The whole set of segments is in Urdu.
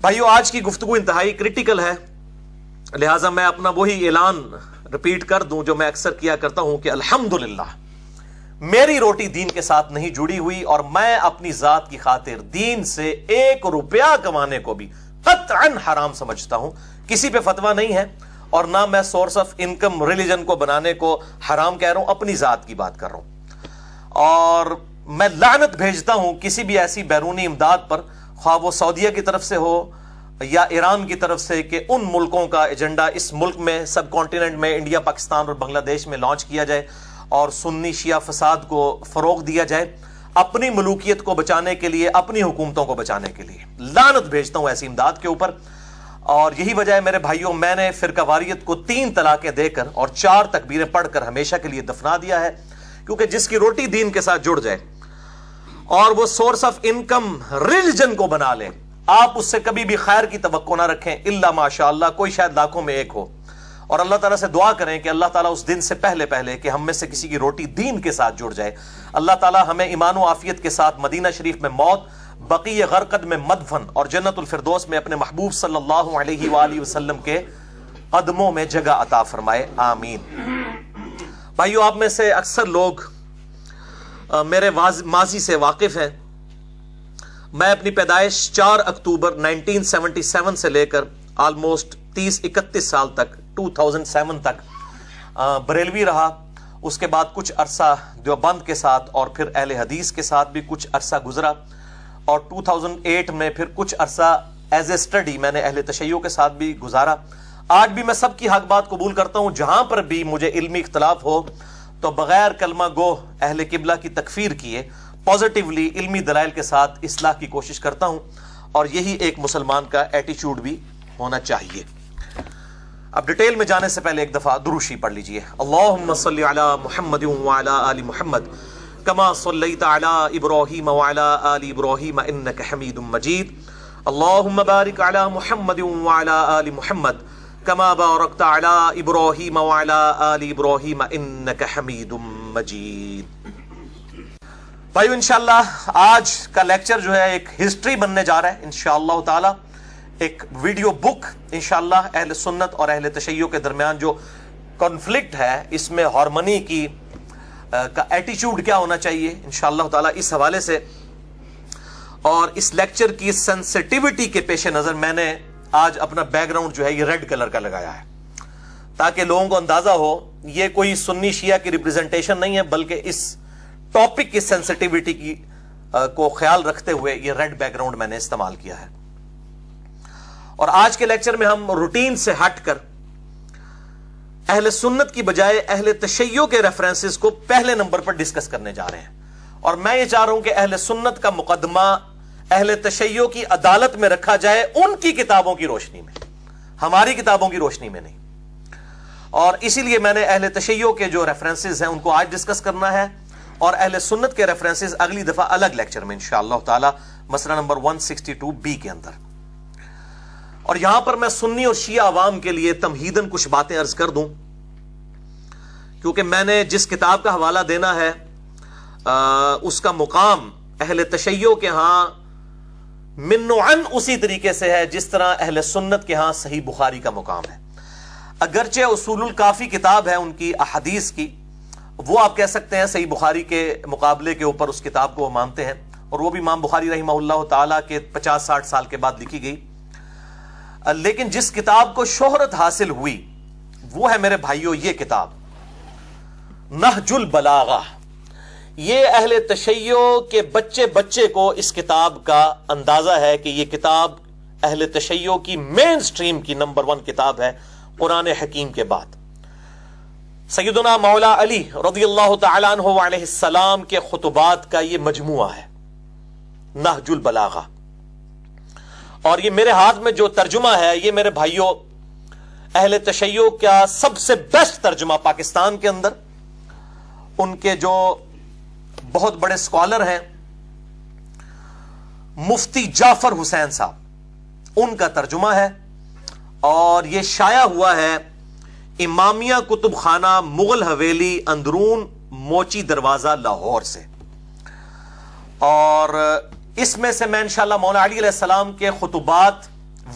بھائیو آج کی گفتگو انتہائی کریٹیکل ہے، لہٰذا میں اپنا وہی اعلان رپیٹ کر دوں جو میں اکثر کیا کرتا ہوں کہ الحمدللہ میری روٹی دین کے ساتھ نہیں جڑی ہوئی، اور میں اپنی ذات کی خاطر دین سے 1 روپیہ کمانے کو بھی قطعاً حرام سمجھتا ہوں۔ کسی پہ فتویٰ نہیں ہے، اور نہ میں سورس آف انکم ریلیجن کو بنانے کو حرام کہہ رہا ہوں، اپنی ذات کی بات کر رہا ہوں۔ اور میں لعنت بھیجتا ہوں کسی بھی ایسی بیرونی امداد پر، خواہ وہ سعودیہ کی طرف سے ہو یا ایران کی طرف سے، کہ ان ملکوں کا ایجنڈا اس ملک میں، سب کانٹیننٹ میں، انڈیا، پاکستان اور بنگلہ دیش میں لانچ کیا جائے اور سنی شیعہ فساد کو فروغ دیا جائے اپنی ملوکیت کو بچانے کے لیے، اپنی حکومتوں کو بچانے کے لیے۔ لعنت بھیجتا ہوں ایسی امداد کے اوپر، اور یہی وجہ ہے میرے بھائیوں، میں نے فرقہ واریت کو 3 طلاقیں دے کر اور 4 تکبیریں پڑھ کر ہمیشہ کے لیے دفنا دیا ہے، کیونکہ جس کی روٹی دین کے ساتھ جڑ جائے اور وہ سورس آف انکم ریلیجن کو بنا لے، آپ اس سے کبھی بھی خیر کی توقع نہ رکھیں الا ماشاءاللہ، کوئی شاید لاکھوں میں ایک ہو، اور اللہ تعالیٰ سے دعا کریں کہ اللہ تعالیٰ اس دن سے پہلے کہ ہم میں سے کسی کی روٹی دین کے ساتھ جڑ جائے، اللہ تعالیٰ ہمیں ایمان و عافیت کے ساتھ مدینہ شریف میں موت، بقیع غرقد میں مدفن، اور جنت الفردوس میں اپنے محبوب صلی اللہ علیہ وآلہ وسلم کے قدموں میں جگہ عطا فرمائے، آمین۔ بھائیو آپ میں سے اکثر لوگ میرے ماضی سے واقف ہیں۔ میں اپنی پیدائش 4 اکتوبر 1977 سے لے کر آلموسٹ 30-31 سال تک 2007 تک بریلوی رہا، اس کے بعد کچھ عرصہ دیوبند کے ساتھ اور پھر اہل حدیث کے ساتھ بھی کچھ عرصہ گزرا، اور 2008 میں پھر کچھ عرصہ ایز اے اسٹڈی میں نے اہل تشیع کے ساتھ بھی گزارا۔ آج بھی میں سب کی حق بات قبول کرتا ہوں، جہاں پر بھی مجھے علمی اختلاف ہو تو بغیر کلمہ گو اہل قبلہ کی تکفیر کیے پازیٹیولی علمی دلائل کے ساتھ اصلاح کی کوشش کرتا ہوں، اور یہی ایک مسلمان کا ایٹیچیوڈ بھی ہونا چاہیے۔ اب ڈیٹیل میں جانے سے پہلے ایک دفعہ دروشی پڑھ لیجئے۔ اللہم صلی علی محمد وعلی آل محمد کما صلیت علی ابراہیم وعلی آل ابراہیم انک حمید مجید، اللہم بارک علی محمد وعلی آل محمد کما بارکت علی ابراہیم وعلی آل ابراہیم انک حمید مجید۔ بھائیو انشاءاللہ آج کا لیکچر جو ہے ایک ہسٹری بننے جا رہا ہے انشاءاللہ تعالی، ایک ویڈیو بک انشاءاللہ اہل سنت اور اہل تشیع کے درمیان جو کنفلکٹ ہے، اس میں ہارمنی کی کا ایٹیچیوڈ کیا ہونا چاہیے انشاءاللہ تعالی، اس حوالے سے اور اس لیکچر کی سینسٹیوٹی کے پیش نظر میں نے آج اپنا بیک گراؤنڈ جو ہے یہ ریڈ کلر کا لگایا ہے، تاکہ لوگوں کو اندازہ ہو یہ کوئی سنی شیعہ کی ریپرزنٹیشن نہیں ہے، بلکہ اس ٹاپک کی سینسٹیوٹی کی کو خیال رکھتے ہوئے یہ ریڈ بیک گراؤنڈ میں نے استعمال کیا ہے۔ اور آج کے لیکچر میں ہم روٹین سے ہٹ کر اہل سنت کی بجائے اہل تشیع کے ریفرنسز کو پہلے نمبر پر ڈسکس کرنے جا رہے ہیں، اور میں یہ چاہ رہا ہوں کہ اہل سنت کا مقدمہ اہل تشیع کی عدالت میں رکھا جائے، ان کی کتابوں کی روشنی میں، ہماری کتابوں کی روشنی میں نہیں۔ اور اسی لیے میں نے اہل تشیع کے جو ریفرنسز ہیں ان کو آج ڈسکس کرنا ہے، اور اہل سنت کے ریفرنسز اگلی دفعہ الگ لیکچر میں انشاءاللہ تعالی مسئلہ نمبر 162B کے اندر۔ اور یہاں پر میں سنی اور شیعہ عوام کے لیے تمہیداً کچھ باتیں عرض کر دوں، کیونکہ میں نے جس کتاب کا حوالہ دینا ہے اس کا مقام اہل تشیع کے ہاں من و عن اسی طریقے سے ہے جس طرح اہل سنت کے ہاں صحیح بخاری کا مقام ہے۔ اگرچہ اصول الکافی کتاب ہے ان کی احادیث کی، وہ آپ کہہ سکتے ہیں صحیح بخاری کے مقابلے کے اوپر اس کتاب کو وہ مانتے ہیں، اور وہ بھی امام بخاری رحمہ اللہ تعالیٰ کے 50-60 سال کے بعد لکھی گئی، لیکن جس کتاب کو شہرت حاصل ہوئی وہ ہے میرے بھائیوں یہ کتاب نہج البلاغہ۔ یہ اہل تشیع کے بچے کو اس کتاب کا اندازہ ہے کہ یہ کتاب اہل تشیع کی مین سٹریم کی نمبر 1 کتاب ہے قرآن حکیم کے بعد۔ سیدنا مولا علی رضی اللہ تعالیٰ عنہ علیہ السلام کے خطبات کا یہ مجموعہ ہے نہج البلاغہ، اور یہ میرے ہاتھ میں جو ترجمہ ہے یہ میرے بھائیوں اہل تشیع کا سب سے بیسٹ ترجمہ پاکستان کے اندر، ان کے جو بہت بڑے اسکالر ہیں مفتی جعفر حسین صاحب، ان کا ترجمہ ہے، اور یہ شائع ہوا ہے امامیہ کتب خانہ مغل حویلی اندرون موچی دروازہ لاہور سے۔ اور اس میں سے میں انشاءاللہ مولانا علی علیہ السلام کے خطبات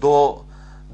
2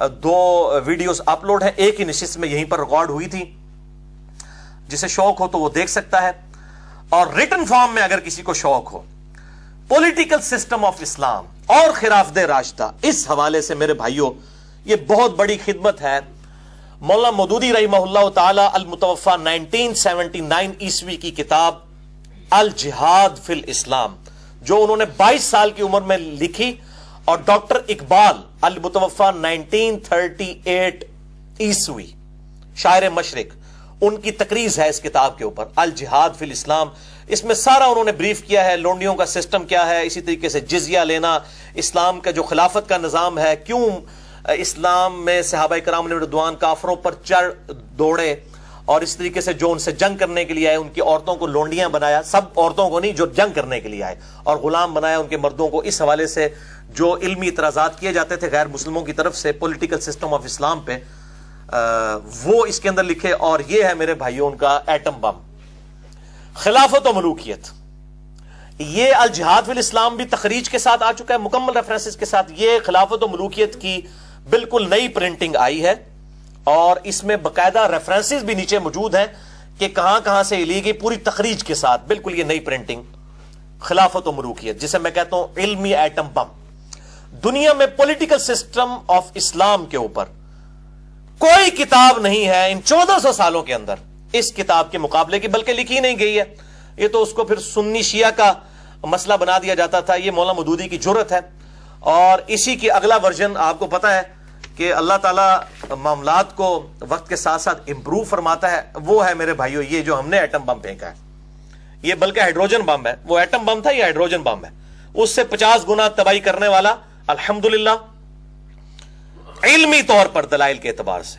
2 ویڈیوز اپلوڈ ہیں، ایک ہی نشست میں یہیں پر ریکارڈ ہوئی تھی، جسے شوق ہو تو وہ دیکھ سکتا ہے، اور ریٹن فارم میں اگر کسی کو شوق ہو پولیٹیکل سسٹم آف اسلام اور خلافت راشدہ، اس حوالے سے میرے بھائیوں یہ بہت بڑی خدمت ہے۔ مولانا مودودی رحمہ اللہ تعالی المتوفا 1979 عیسوی کی کتاب الجہاد فی الاسلام، جو انہوں نے 22 سال کی عمر میں لکھی، اور ڈاکٹر اقبال المتوفا 1938 عیسوی شاعر مشرق، ان کی تقریض ہے اس کتاب کے اوپر الجہاد فی الاسلام۔ اس میں سارا انہوں نے بریف کیا ہے، لونڈیوں کا سسٹم کیا ہے، اسی طریقے سے جزیہ لینا، اسلام کا جو خلافت کا نظام ہے، کیوں اسلام میں صحابہ کرام نے رضوان کافروں پر چڑھ دوڑے، اور اس طریقے سے جو ان سے جنگ کرنے کے لیے آئے ان کی عورتوں کو لونڈیاں بنایا، سب عورتوں کو نہیں جو جنگ کرنے کے لیے آئے، اور غلام بنایا ان کے مردوں کو۔ اس حوالے سے جو علمی اعتراضات کیے جاتے تھے غیر مسلموں کی طرف سے پولیٹیکل سسٹم آف اسلام پہ، وہ اس کے اندر لکھے، اور یہ ہے میرے بھائیوں ان کا ایٹم بم۔ خلافت و ملوکیت، یہ الجہاد فی الاسلام بھی تخریج کے ساتھ آ چکا ہے، مکمل ریفرنسز کے ساتھ۔ یہ خلافت و ملوکیت کی بالکل نئی پرنٹنگ آئی ہے، اور اس میں باقاعدہ ریفرنسز بھی نیچے موجود ہیں کہ کہاں کہاں سے لی گئی، پوری تخریج کے ساتھ، بالکل یہ نئی پرنٹنگ خلافت و ملوکیت، جسے میں کہتا ہوں علمی ایٹم بم۔ دنیا میں پولیٹیکل سسٹم آف اسلام کے اوپر کوئی کتاب نہیں ہے ان 1400 سالوں کے اندر اس کتاب کے مقابلے کی، بلکہ لکھی نہیں گئی ہے۔ یہ تو اس کو پھر سنی شیعہ کا مسئلہ بنا دیا جاتا تھا، یہ مولانا مودودی کی جرت ہے، اور اسی کی اگلا ورژن آپ کو پتا ہے کہ اللہ تعالیٰ معاملات کو وقت کے ساتھ ساتھ امپروو فرماتا ہے، وہ ہے میرے بھائیوں یہ جو ہم نے ایٹم بم پھینکا ہے، یہ بلکہ ہائیڈروجن بم ہے، وہ ایٹم بم تھا، یہ ہائیڈروجن بم ہے، اس سے 50 گنا تباہی کرنے والا، الحمدللہ علمی طور پر دلائل کے اعتبار سے۔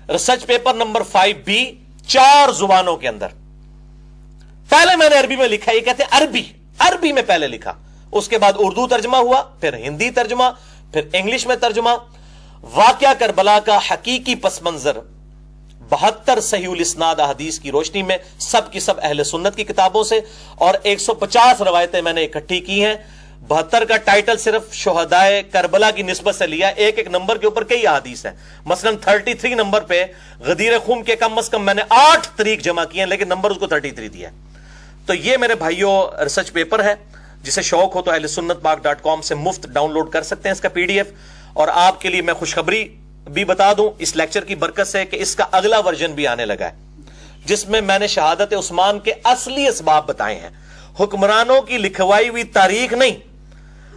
ریسرچ پیپر نمبر 5B 4 زبانوں کے اندر، پہلے میں نے عربی میں لکھا، یہ کہتے ہیں عربی میں پہلے لکھا، اس کے بعد اردو ترجمہ ہوا، پھر ہندی ترجمہ، پھر انگلش میں ترجمہ۔ واقعہ کربلا کا حقیقی پس منظر 72 صحیح الاسناد احادیث کی روشنی میں، سب کی سب اہل سنت کی کتابوں سے، اور 150 روایتیں میں نے اکٹھی کی ہیں۔ 72 کا ٹائٹل صرف شہدائے کربلا کی نسبت سے لیا، ایک ایک نمبر کے اوپر کئی احادیث ہیں، مثلا 33 نمبر پہ غدیر خون کے کم از کم میں نے 8 طریق جمع کیے ہیں، لیکن نمبر اس کو 33 دیا ہے۔ تو یہ میرے بھائیوں ریسرچ پیپر ہے، جسے شوق ہو تو اہل سنت پاک.com سے مفت ڈاؤن لوڈ کر سکتے ہیں اس کا PDF۔ اور آپ کے لیے میں خوشخبری بھی بتا دوں اس لیکچر کی برکت سے کہ اس کا اگلا ورژن بھی آنے لگا ہے، جس میں میں نے شہادت عثمان کے اصلی اسباب بتائے ہیں، حکمرانوں کی لکھوائی ہوئی تاریخ نہیں،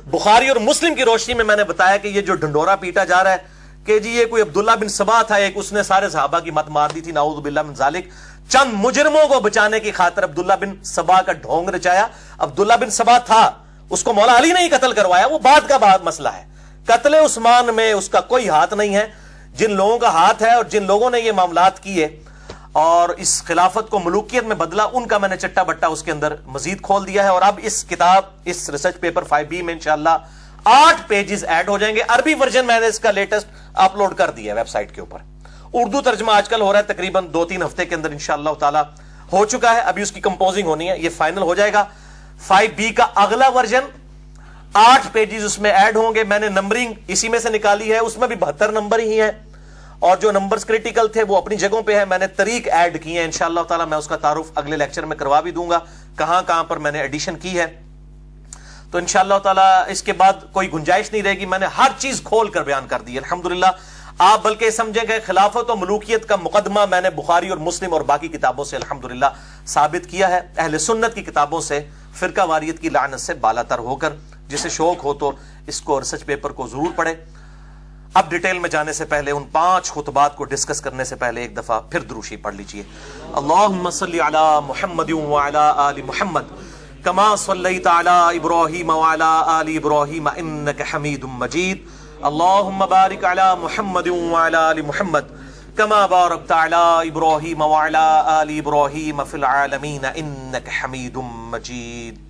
بخاری اور مسلم کی روشنی میں نے بتایا کہ یہ جو ڈنڈورا پیٹا جا رہا ہے کہ جی یہ کوئی عبداللہ بن سبا تھا، ایک اس نے سارے صحابہ کی مت مار دی تھی، نعوذ باللہ من ذالک، چند مجرموں کو بچانے کی خاطر عبداللہ بن سبا کا ڈھونگ رچایا۔ عبداللہ بن سبا تھا، اس کو مولا علی نے ہی قتل کروایا، وہ بعد کا مسئلہ ہے، قتل عثمان میں اس کا کوئی ہاتھ نہیں ہے۔ جن لوگوں کا ہاتھ ہے اور جن لوگوں نے یہ معاملات کیے اور اس خلافت کو ملوکیت میں بدلا، ان کا میں نے چٹا بٹا اس کے اندر مزید کھول دیا ہے۔ اور اب اس کتاب، اس ریسرچ پیپر 5B میں انشاءاللہ 8 پیجز ایڈ ہو جائیں گے۔ عربی ورژن میں نے اس کا لیٹسٹ اپلوڈ کر دیا ہے ویب سائٹ کے اوپر، اردو ترجمہ آج کل ہو رہا ہے، تقریباً 2-3 ہفتے کے اندر انشاءاللہ تعالی ہو چکا ہے، ابھی اس کی کمپوزنگ ہونی ہے، یہ فائنل ہو جائے گا۔ 5B کا اگلا ورژن 8 پیجز اس میں ایڈ ہوں گے، میں نے نمبرنگ اسی میں سے نکالی ہے، اس میں بھی 72 نمبر ہی ہیں، اور جو نمبرز کریٹیکل تھے وہ اپنی جگہوں پہ ہے، میں نے طریق ایڈ کیے ہیں، انشاءاللہ تعالی میں اس کا تعارف اگلے لیکچر میں کروا بھی دوں گا، کہاں کہاں پر میں نے ایڈیشن کی ہے۔ تو انشاءاللہ تعالی اس کے بعد کوئی گنجائش نہیں رہے گی، میں نے ہر چیز کھول کر بیان کر دی ہے الحمدللہ۔ آپ بلکہ سمجھیں کہ خلافت و ملوکیت کا مقدمہ میں نے بخاری اور مسلم اور باقی کتابوں سے الحمدللہ ثابت کیا ہے، اہل سنت کی کتابوں سے، فرقہ واریت کی لعنت سے بالا تر ہو کر۔ جسے شوق ہو تو اس کو ریسرچ پیپر کو ضرور پڑھے۔ اب ڈیٹیل میں جانے سے پہلے، ان 5 خطبات کو ڈسکس کرنے سے پہلے ایک دفعہ پھر دروشی پڑھ لیجئے۔ اللہم صلی علی محمد وعلی آل محمد کما صلیت علی ابراہیم وعلی آل ابراہیم انک حمید مجید۔ اللہم بارک علی محمد وعلی آل محمد کما بارکت علی ابراہیم وعلی آل ابراہیم فی العالمین انک حمید مجید۔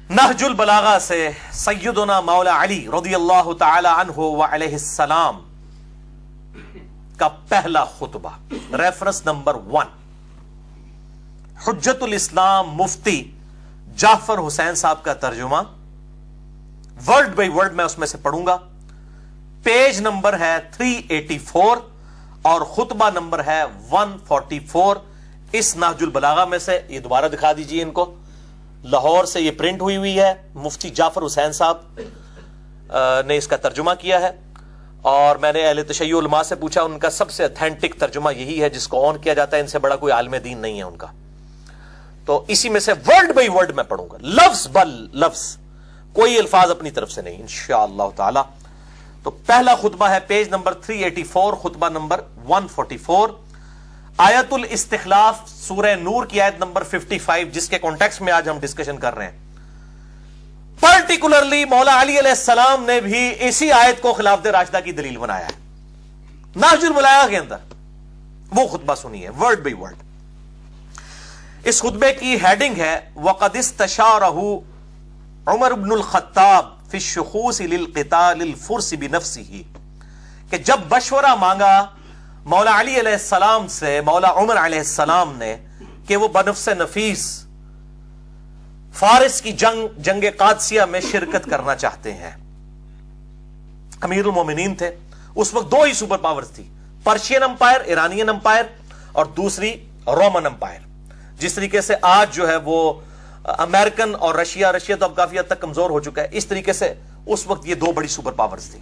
نہج البلاغہ سے سیدنا مولا علی رضی اللہ تعالی عنہ وعلیہ السلام کا پہلا خطبہ، ریفرنس نمبر 1، حجت الاسلام مفتی جعفر حسین صاحب کا ترجمہ، ورڈ بائی ورڈ میں اس میں سے پڑھوں گا۔ پیج نمبر ہے 384 اور خطبہ نمبر ہے 144 اس نہج البلاغہ میں سے. یہ دوبارہ دکھا دیجئے ان کو. لاہور سے یہ پرنٹ ہوئی ہے. مفتی جعفر حسین صاحب نے اس کا ترجمہ کیا ہے اور میں نے اہل تشیع علماء سے پوچھا, ان کا سب سے اتھینٹک ترجمہ یہی ہے جس کو آن کیا جاتا ہے. ان سے بڑا کوئی عالم دین نہیں ہے ان کا. تو اسی میں سے ورڈ بائی ورڈ میں پڑھوں گا, لفظ بل لفظ, کوئی الفاظ اپنی طرف سے نہیں انشاءاللہ تعالی. تو پہلا خطبہ ہے پیج نمبر 384 خطبہ نمبر 144, آیت الاستخلاف سورہ نور کی آیت نمبر 55 جس کے کانٹیکسٹ میں آج ہم ڈسکشن کر رہے ہیں. پرٹیکولرلی مولا علی علیہ السلام نے بھی اسی آیت کو خلافت راشدہ کی دلیل بنایا ہے نہج البلاغہ کے اندر. وہ خطبہ سنیے ورڈ بائی ورڈ. اس خطبے کی ہیڈنگ ہے وَقَدْ اسْتَشَارَهُ عمر بن الخطاب فی الشخوص للقتال الفرس بنفسه, کہ جب مشورہ مانگا مولا علی علیہ السلام سے مولا عمر علیہ السلام نے کہ وہ بنفس نفیس فارس کی جنگ قادسیہ میں شرکت کرنا چاہتے ہیں. امیر المومنین تھے اس وقت, دو ہی سپر پاورز تھی, پرشین امپائر, ایرانین امپائر, اور دوسری رومن امپائر. جس طریقے سے آج جو ہے وہ امریکن اور رشیا تو اب کافی حد تک کمزور ہو چکا ہے, اس طریقے سے اس وقت یہ دو بڑی سپر پاورز تھی.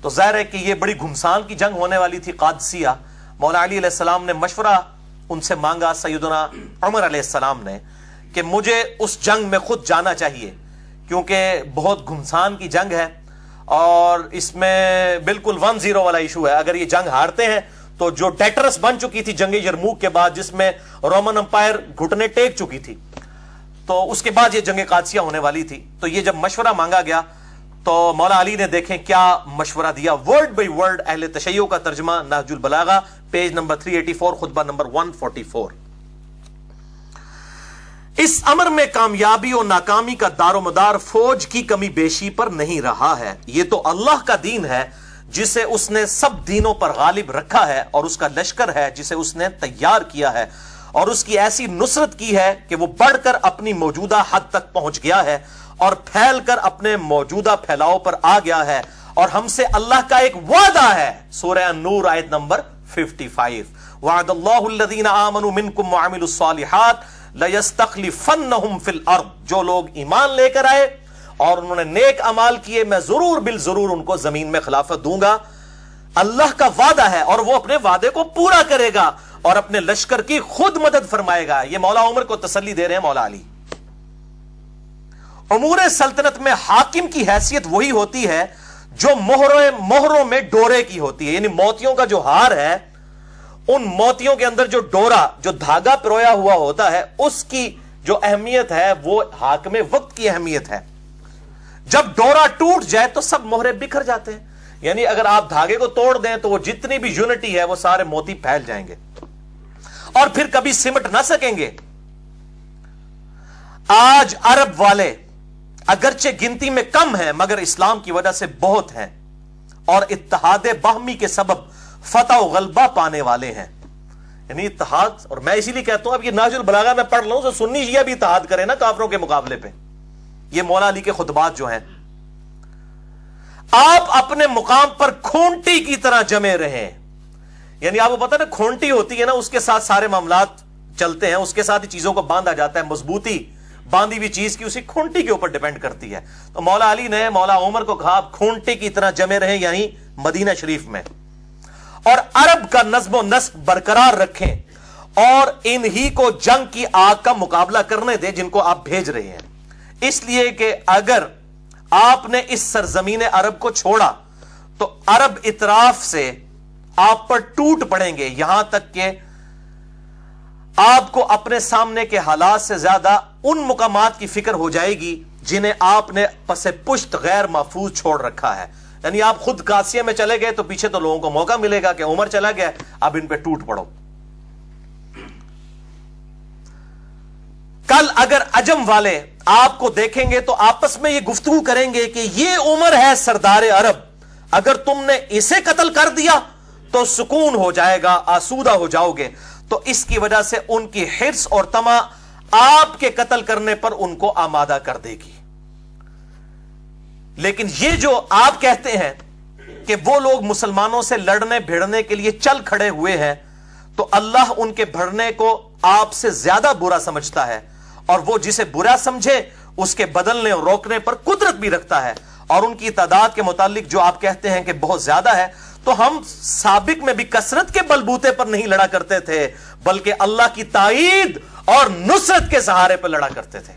تو ظاہر ہے کہ یہ بڑی گھمسان کی جنگ ہونے والی تھی قادسیہ. مولا علی علیہ السلام نے مشورہ ان سے مانگا سیدنا عمر علیہ السلام نے کہ مجھے اس جنگ میں خود جانا چاہیے کیونکہ بہت گھمسان کی جنگ ہے اور اس میں بالکل 1-0 والا ایشو ہے. اگر یہ جنگ ہارتے ہیں تو جو ڈیٹرس بن چکی تھی جنگ یرموک کے بعد, جس میں رومن امپائر گھٹنے ٹیک چکی تھی, تو اس کے بعد یہ جنگ قادسیہ ہونے والی تھی. تو یہ جب مشورہ مانگا گیا تو مولا علی نے دیکھیں کیا مشورہ دیا, ورڈ بائی ورڈ اہل تشیع کا ترجمہ نہج البلاغہ پیج نمبر 384 خطبہ نمبر 144. اس امر میں کامیابی اور ناکامی کا دار و مدار فوج کی کمی بیشی پر نہیں رہا ہے. یہ تو اللہ کا دین ہے جسے اس نے سب دینوں پر غالب رکھا ہے, اور اس کا لشکر ہے جسے اس نے تیار کیا ہے, اور اس کی ایسی نصرت کی ہے کہ وہ بڑھ کر اپنی موجودہ حد تک پہنچ گیا ہے اور پھیل کر اپنے موجودہ پھیلاؤ پر آ گیا ہے. اور ہم سے اللہ کا ایک وعدہ ہے, سورہ النور آیت نمبر 55, وعد اللہ الذین آمنوا منکم وعملوا الصالحات لَيَسْتَخْلِفَنَّهُمْ فِي الْأَرْضِ, جو لوگ ایمان لے کر آئے اور انہوں نے نیک اعمال کیے میں ضرور بالضرور ان کو زمین میں خلافت دوں گا. اللہ کا وعدہ ہے اور وہ اپنے وعدے کو پورا کرے گا اور اپنے لشکر کی خود مدد فرمائے گا. یہ مولا عمر کو تسلی دے رہے ہیں مولا علی. امور سلطنت میں حاکم کی حیثیت وہی ہوتی ہے جو مہروں میں ڈورے کی ہوتی ہے, یعنی موتیوں کا جو ہار ہے ان موتیوں کے اندر جو ڈورا, جو دھاگا پرویا ہوا ہوتا ہے, اس کی جو اہمیت ہے وہ حاکم وقت کی اہمیت ہے. جب ڈورا ٹوٹ جائے تو سب مہرے بکھر جاتے ہیں, یعنی اگر آپ دھاگے کو توڑ دیں تو وہ جتنی بھی یونٹی ہے وہ سارے موتی پھیل جائیں گے اور پھر کبھی سمٹ نہ سکیں گے. آج عرب والے اگرچہ گنتی میں کم ہیں مگر اسلام کی وجہ سے بہت ہیں اور اتحاد باہمی کے سبب فتح و غلبہ پانے والے ہیں. یعنی اتحاد, اور میں اسی لیے کہتا ہوں اب یہ نہج البلاغہ میں پڑھ لوں تو سنی شیعہ بھی اتحاد کرے نا کافروں کے مقابلے پہ. یہ مولا علی کے خطبات جو ہیں, آپ اپنے مقام پر کھونٹی کی طرح جمے رہیں. یعنی آپ کو پتا نا کھونٹی ہوتی ہے نا, اس کے ساتھ سارے معاملات چلتے ہیں, اس کے ساتھ ہی چیزوں کو باندھا جاتا ہے. مضبوطی باندھی ہوئی چیز کی اسی کھونٹی کے اوپر ڈیپینڈ کرتی ہے. تو مولا علی نے مولا عمر کو کہا آپ کھونٹی کی طرح جمے رہیں یعنی مدینہ شریف میں, اور عرب کا نظم و نسق برقرار رکھیں اور انہی کو جنگ کی آگ کا مقابلہ کرنے دیں جن کو آپ بھیج رہے ہیں. اس لیے کہ اگر آپ نے اس سرزمین عرب کو چھوڑا تو عرب اطراف سے آپ پر ٹوٹ پڑیں گے, یہاں تک کہ آپ کو اپنے سامنے کے حالات سے زیادہ ان مقامات کی فکر ہو جائے گی جنہیں آپ نے پس پشت غیر محفوظ چھوڑ رکھا ہے. یعنی آپ خود قادسیہ میں چلے گئے تو پیچھے تو لوگوں کو موقع ملے گا کہ عمر چلا گیا, اب ان پہ ٹوٹ پڑو. کل اگر عجم والے آپ کو دیکھیں گے تو آپس میں یہ گفتگو کریں گے کہ یہ عمر ہے سردار عرب, اگر تم نے اسے قتل کر دیا تو سکون ہو جائے گا, آسودہ ہو جاؤ گے. تو اس کی وجہ سے ان کی حرص اور طمع آپ کے قتل کرنے پر ان کو آمادہ کر دے گی. لیکن یہ جو آپ کہتے ہیں کہ وہ لوگ مسلمانوں سے لڑنے بھیڑنے کے لیے چل کھڑے ہوئے ہیں تو اللہ ان کے بھڑنے کو آپ سے زیادہ برا سمجھتا ہے، اور وہ جسے برا سمجھے اس کے بدلنے اور روکنے پر قدرت بھی رکھتا ہے، اور ان کی تعداد کے متعلق جو آپ کہتے ہیں کہ بہت زیادہ ہے، تو ہم سابق میں بھی کثرت کے بلبوتے پر نہیں لڑا کرتے تھے بلکہ اللہ کی تائید اور نصرت کے سہارے پر لڑا کرتے تھے۔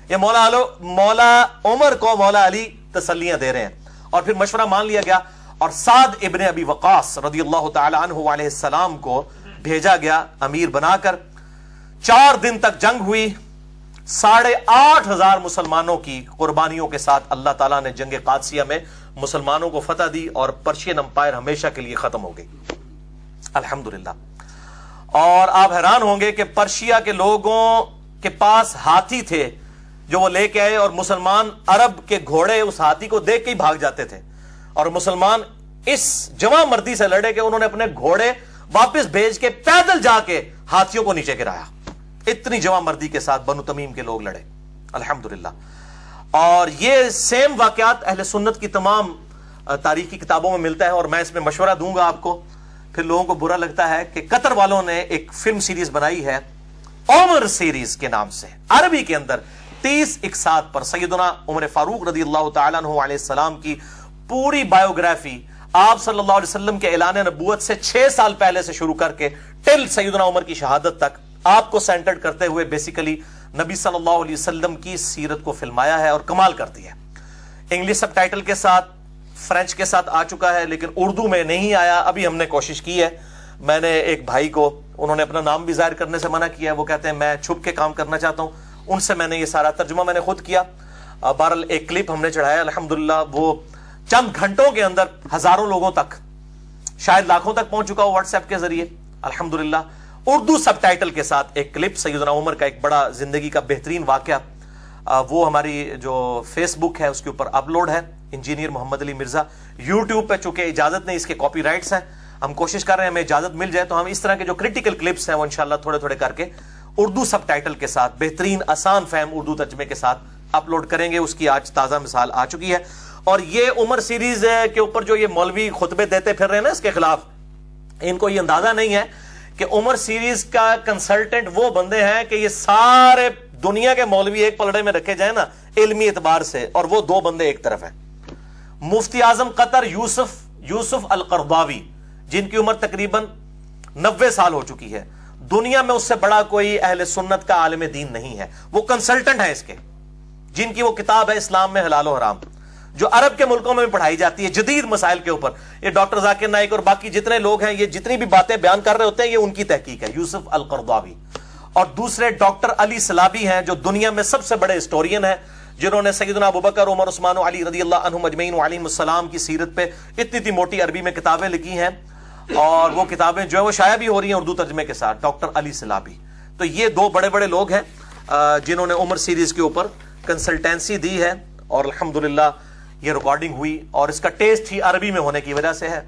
یہ مولا عمر کو مولا علی تسلیاں دے رہے ہیں، اور پھر مشورہ مان لیا گیا اور سعد ابن ابی وقاص رضی اللہ تعالی عنہ علیہ السلام کو بھیجا گیا امیر بنا کر۔ 4 دن تک جنگ ہوئی، 8,500 مسلمانوں کی قربانیوں کے ساتھ اللہ تعالیٰ نے جنگ قادسیہ میں مسلمانوں کو فتح دی اور پرشین امپائر ہمیشہ کے لیے ختم ہو گئی، الحمدللہ۔ اور آپ حیران ہوں گے کہ پرشیا کے لوگوں کے پاس ہاتھی تھے جو وہ لے کے آئے، اور مسلمان عرب کے گھوڑے اس ہاتھی کو دیکھ کے ہی بھاگ جاتے تھے، اور مسلمان اس جواں مردی سے لڑے کہ انہوں نے اپنے گھوڑے واپس بھیج کے پیدل جا کے ہاتھیوں کو نیچے گرایا۔ اتنی جواں مردی کے ساتھ بنو تمیم کے لوگ لڑے، الحمدللہ۔ اور یہ سیم واقعات اہل سنت کی تمام تاریخی کتابوں میں ملتا ہے، اور میں اس میں مشورہ دوں گا آپ کو۔ پھر لوگوں کو برا لگتا ہے کہ قطر والوں نے ایک فلم سیریز بنائی ہے عمر سیریز کے نام سے، عربی کے اندر 30 اقساط پر سیدنا عمر فاروق رضی اللہ تعالیٰ عنہ علیہ السلام کی پوری بایوگرافی، آپ صلی اللہ علیہ وسلم کے اعلان نبوت سے 6 سال پہلے سے شروع کر کے ٹل سیدنا عمر کی شہادت تک آپ کو سینٹرڈ کرتے ہوئے بیسیکلی نبی صلی اللہ علیہ وسلم کی سیرت کو فلمایا ہے اور کمال کر دیا ہے۔ انگلش سب ٹائٹل کے ساتھ، فرینچ کے ساتھ آ چکا ہے، لیکن اردو میں نہیں آیا۔ ابھی ہم نے کوشش کی ہے، میں نے ایک بھائی کو، انہوں نے اپنا نام بھی ظاہر کرنے سے منع کیا ہے، وہ کہتے ہیں میں چھپ کے کام کرنا چاہتا ہوں، ان سے میں نے یہ سارا ترجمہ میں نے خود کیا۔ بہرحال ایک کلپ ہم نے چڑھایا، الحمدللہ وہ چند گھنٹوں کے اندر ہزاروں لوگوں تک، شاید لاکھوں تک پہنچ چکا ہو واٹس ایپ کے ذریعے، الحمدللہ اردو سب ٹائٹل کے ساتھ ایک کلپ سیدنا عمر کا ایک بڑا زندگی کا بہترین واقعہ، وہ ہماری جو فیس بک ہے اس کے اوپر اپلوڈ ہے، انجینئر محمد علی مرزا۔ یوٹیوب پہ چونکہ اجازت نہیں، اس کے کاپی رائٹس ہیں، ہم کوشش کر رہے ہیں ہمیں اجازت مل جائے تو ہم اس طرح کے جو کریٹیکل کلپس ہیں وہ انشاءاللہ تھوڑے تھوڑے کر کے اردو سب ٹائٹل کے ساتھ بہترین آسان فہم اردو ترجمے کے ساتھ اپلوڈ کریں گے۔ اس کی آج تازہ مثال آ چکی ہے۔ اور یہ عمر سیریز کے اوپر جو یہ مولوی خطبے دیتے پھر رہے ہیں نا اس کے خلاف، ان کو یہ اندازہ نہیں ہے کہ عمر سیریز کا کنسلٹنٹ وہ بندے ہیں کہ یہ سارے دنیا کے مولوی ایک پلڑے میں رکھے جائیں نا علمی اعتبار سے، اور وہ 2 بندے ایک طرف ہیں۔ مفتی اعظم قطر یوسف القرضاوی، جن کی عمر تقریباً 90 سال ہو چکی ہے، دنیا میں اس سے بڑا کوئی اہل سنت کا عالم دین نہیں ہے، وہ کنسلٹنٹ ہے اس کے، جن کی وہ کتاب ہے اسلام میں حلال و حرام، جو عرب کے ملکوں میں بھی پڑھائی جاتی ہے جدید مسائل کے اوپر۔ یہ ڈاکٹر ذاکر نائک اور باقی جتنے لوگ ہیں، یہ جتنی بھی باتیں بیان کر رہے ہوتے ہیں یہ ان کی تحقیق ہے، یوسف القرضاوی۔ اور دوسرے ڈاکٹر علی سلابی ہیں جو دنیا میں سب سے بڑے ہسٹورین ہیں، جنہوں نے سیدنا ابوبکر، عمر، عثمان و علی رضی اللہ عنہم اجمعین وعلیہم السلام کی سیرت پہ اتنی موٹی عربی میں کتابیں لکھی ہیں، اور وہ کتابیں جو ہے وہ شائع بھی ہو رہی ہیں اردو ترجمے کے ساتھ، ڈاکٹر علی سلابی۔ تو یہ 2 بڑے بڑے لوگ ہیں جنہوں نے عمر سیریز کے اوپر کنسلٹینسی دی ہے، اور الحمدللہ یہ ریکارڈنگ ہوئی، اور اس کا ٹیسٹ ہی عربی میں ہونے کی وجہ سے ہے۔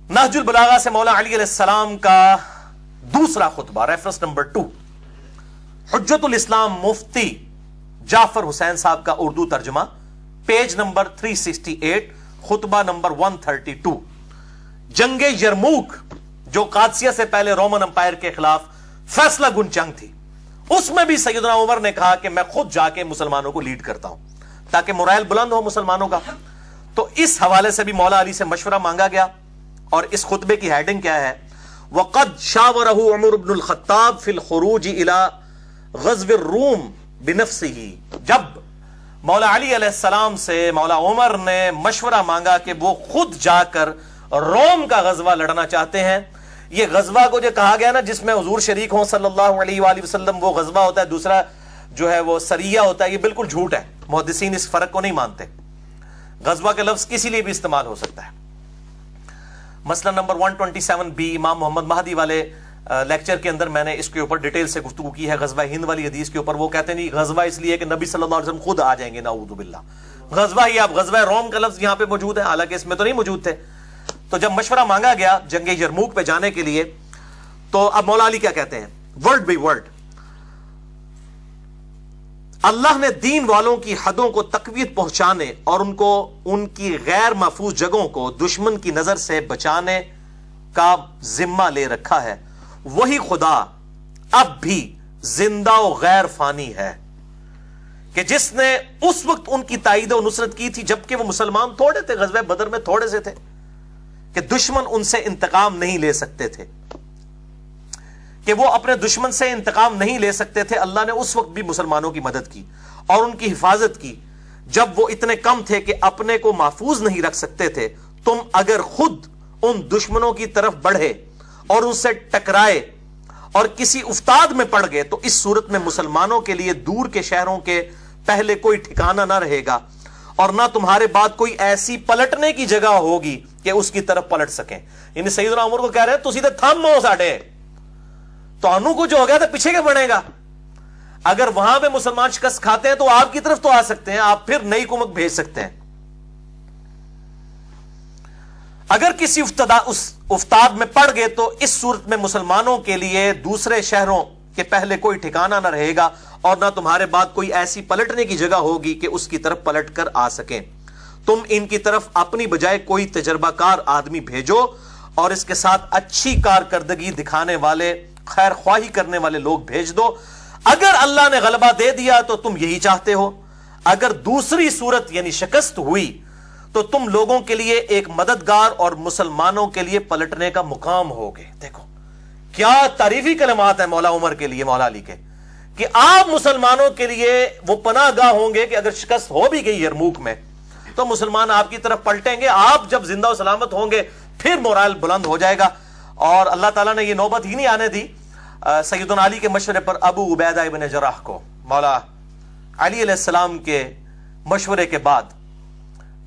نہج البلاغہ سے مولا علی علیہ السلام کا دوسرا خطبہ، ریفرنس نمبر 2، حجت الاسلام مفتی جعفر حسین صاحب کا اردو ترجمہ، پیج نمبر 368، خطبہ نمبر 132۔ جنگ یرموک جو قادسیہ سے پہلے رومن امپائر کے خلاف فیصلہ گن جنگ تھی، اس میں بھی سیدنا عمر نے کہا کہ میں خود جا کے مسلمانوں کو لیڈ کرتا ہوں تاکہ مورائل بلند ہو مسلمانوں کا۔ تو اس حوالے سے بھی مولا علی سے مشورہ مانگا گیا، اور اس خطبے کی ہیڈنگ کیا ہے؟ وَقَدْ شَاوَرَهُ عمر بن الخطاب فی الخروج الى غزو الروم بنفسه۔ جب مولا علی علیہ السلام سے مولا عمر نے مشورہ مانگا کہ وہ خود جا کر روم کا غزوہ لڑنا چاہتے ہیں۔ یہ غزوہ کو جو کہا گیا نا جس میں حضور شریک ہوں صلی اللہ علیہ وآلہ وسلم، وہ غزوہ ہوتا ہے، دوسرا جو ہے وہ سریہ ہوتا ہے، یہ بالکل جھوٹ ہے، محدثین اس فرق کو نہیں مانتے۔ غزوہ کا لفظ کسی لیے بھی استعمال ہو سکتا ہے۔ مسئلہ نمبر 127B امام محمد مہدی والے لیکچر کے اندر میں نے اس کے اوپر ڈیٹیل سے گفتگو کی ہے، غزوہ ہند والی حدیث کے اوپر۔ وہ کہتے ہیں نہیں غزوہ اس لیے کہ نبی صلی اللہ علیہ وسلم خود آ جائیں گے، نعوذ باللہ، غزوہ ہی، اب غزوہ روم کا لفظ یہاں پہ موجود ہے، حالانکہ اس میں تو نہیں موجود تھے۔ تو جب مشورہ مانگا گیا جنگ یرموک پہ جانے کے لیے، تو اب مولا علی کیا کہتے ہیں ورڈ بائی ورڈ؟ اللہ نے دین والوں کی حدوں کو تقویت پہنچانے اور ان کو ان کی غیر محفوظ جگہوں کو دشمن کی نظر سے بچانے کا ذمہ لے رکھا ہے. وہی خدا اب بھی زندہ و غیر فانی ہے کہ جس نے اس وقت ان کی تائید و نصرت کی تھی جبکہ وہ مسلمان تھوڑے تھے, غزوہ بدر میں تھوڑے سے تھے, کہ دشمن ان سے انتقام نہیں لے سکتے تھے, کہ وہ اپنے دشمن سے انتقام نہیں لے سکتے تھے. اللہ نے اس وقت بھی مسلمانوں کی مدد کی اور ان کی حفاظت کی جب وہ اتنے کم تھے کہ اپنے کو محفوظ نہیں رکھ سکتے تھے. تم اگر خود ان دشمنوں کی طرف بڑھے اور ان سے ٹکرائے اور کسی افتاد میں پڑ گئے تو اس صورت میں مسلمانوں کے لیے دور کے شہروں کے پہلے کوئی ٹھکانہ نہ رہے گا اور نہ تمہارے بعد کوئی ایسی پلٹنے کی جگہ ہوگی کہ اس کی طرف پلٹ سکیں. یعنی سیدنا عمر کو کہہ رہے ہیں تو سیدھے تھم ہو ساڑھے تو انو کو جو ہو گیا تھا پیچھے کے بڑھے گا. اگر وہاں پہ مسلمان شکست کھاتے ہیں تو آپ کی طرف تو آ سکتے ہیں, آپ پھر نئی کمک بھیج سکتے ہیں. اگر کسی افتاد میں پڑ گئے تو اس صورت میں مسلمانوں کے لیے دوسرے شہروں کے پہلے کوئی ٹھکانہ نہ رہے گا اور نہ تمہارے بعد کوئی ایسی پلٹنے کی جگہ ہوگی کہ اس کی طرف پلٹ کر آ سکیں. تم ان کی طرف اپنی بجائے کوئی تجربہ کار آدمی بھیجو اور اس کے ساتھ اچھی کارکردگی دکھانے والے, خیر خواہی کرنے والے لوگ بھیج دو. اگر اللہ نے غلبہ دے دیا تو تم یہی چاہتے ہو, اگر دوسری صورت یعنی شکست ہوئی تو تم لوگوں کے لیے ایک مددگار اور مسلمانوں کے لیے پلٹنے کا مقام ہوگے. دیکھو کیا تعریفی کلمات ہیں مولا عمر کے لیے, مولا علی کے, کہ آپ مسلمانوں کے لیے وہ پناہ گاہ ہوں گے کہ اگر شکست ہو بھی گئی یرموک میں تو مسلمان آپ کی طرف پلٹیں گے. آپ جب زندہ و سلامت ہوں گے پھر مورال بلند ہو جائے گا. اور اللہ تعالیٰ نے یہ نوبت ہی نہیں آنے دی سیدنا علی کے مشورے پر ابو عبیدہ ابن جراح کو. مولا علی علیہ السلام کے مشورے کے بعد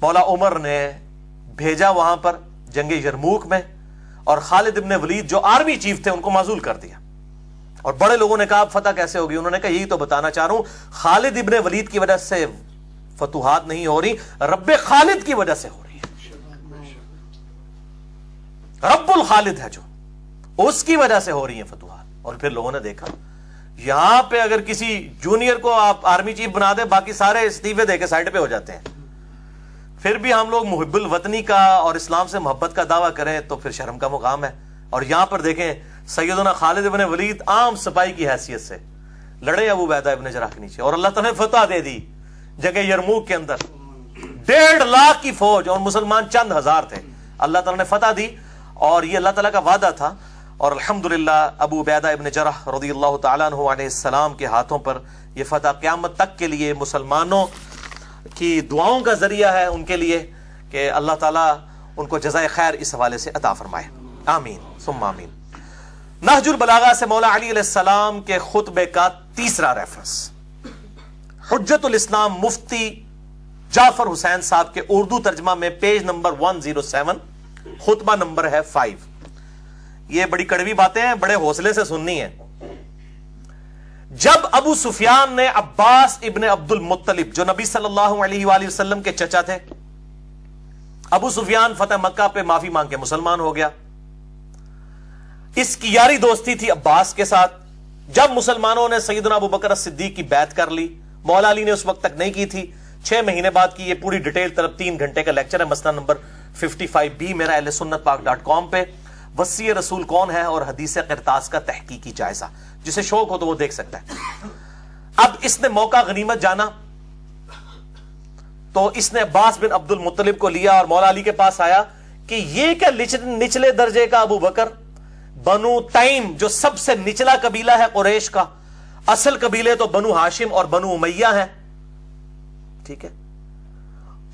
مولا عمر نے بھیجا وہاں پر جنگ یرموک میں, اور خالد ابن ولید جو آرمی چیف تھے ان کو معزول کر دیا. اور بڑے لوگوں نے کہا فتح کیسے ہوگی؟ انہوں نے کہا یہی تو بتانا چاہ رہا ہوں, خالد ابن ولید کی وجہ سے فتوحات نہیں ہو رہی, رب خالد کی وجہ سے ہو رہی ہے. رب الخالد ہے جو, اس کی وجہ سے ہو رہی ہیں فتوحات. اور پھر لوگوں نے دیکھا یہاں پہ اگر کسی جونیئر کو آپ آرمی چیف بنا دیں باقی سارے استعفے دے کے سائڈ پہ ہو جاتے ہیں. پھر بھی ہم لوگ محب الوطنی کا اور اسلام سے محبت کا دعویٰ کریں تو پھر شرم کا مقام ہے. اور یہاں پر دیکھیں سیدنا خالد ابن ولید عام سپاہی کی حیثیت سے لڑے ابو عبیدہ ابن جراح کے نیچے, اور اللہ تعالیٰ نے فتح دے دی جگہ یرموک کے اندر. 1.5 لاکھ کی فوج اور مسلمان چند ہزار تھے, اللہ تعالیٰ نے فتح دی. اور یہ اللہ تعالیٰ کا وعدہ تھا, اور الحمدللہ ابو عبیدہ ابن جراح رضی اللہ تعالیٰ عنہ علیہ السلام کے ہاتھوں پر یہ فتح قیامت تک کے لیے مسلمانوں کی دعاؤں کا ذریعہ ہے ان کے لیے, کہ اللہ تعالیٰ ان کو جزائے خیر اس حوالے سے عطا فرمائے. آمین ثم آمین. نہج البلاغہ سے مولا علی علیہ السلام کے خطبے کا تیسرا ریفرنس, حجت الاسلام مفتی جعفر حسین صاحب کے اردو ترجمہ میں پیج نمبر 107, خطبہ نمبر ہے 5. یہ بڑی کڑوی باتیں ہیں, بڑے حوصلے سے سننی ہیں. جب ابو سفیان نے عباس ابن عبد المطلب جو نبی صلی اللہ علیہ وآلہ وسلم کے چچا تھے, ابو سفیان فتح مکہ پہ معافی مانگ کے مسلمان ہو گیا. اس کی یاری دوستی تھی عباس کے ساتھ. جب مسلمانوں نے سیدنا ابو بکر الصدیق کی بیعت کر لی, مولا علی نے اس وقت تک نہیں کی تھی, 6 مہینے بعد کی. یہ پوری ڈیٹیل طرف 3 گھنٹے کا لیکچر ہے, مسئلہ نمبر 55B میرا اہل سنت پاک.com پہ. وصی رسول کون ہے اور حدیث قرطاس کا تحقیقی جائزہ, جسے شوق ہو تو وہ دیکھ سکتا ہے. اب اس نے موقع غنیمت جانا تو اس نے عباس بن عبد المطلب کو لیا اور مولا علی کے پاس آیا کہ یہ کیا نچلے درجے کا ابو بکر, بنو تیم جو سب سے نچلا قبیلہ ہے قریش کا, اصل قبیلے تو بنو ہاشم اور بنو امیہ ہیں, ٹھیک ہے,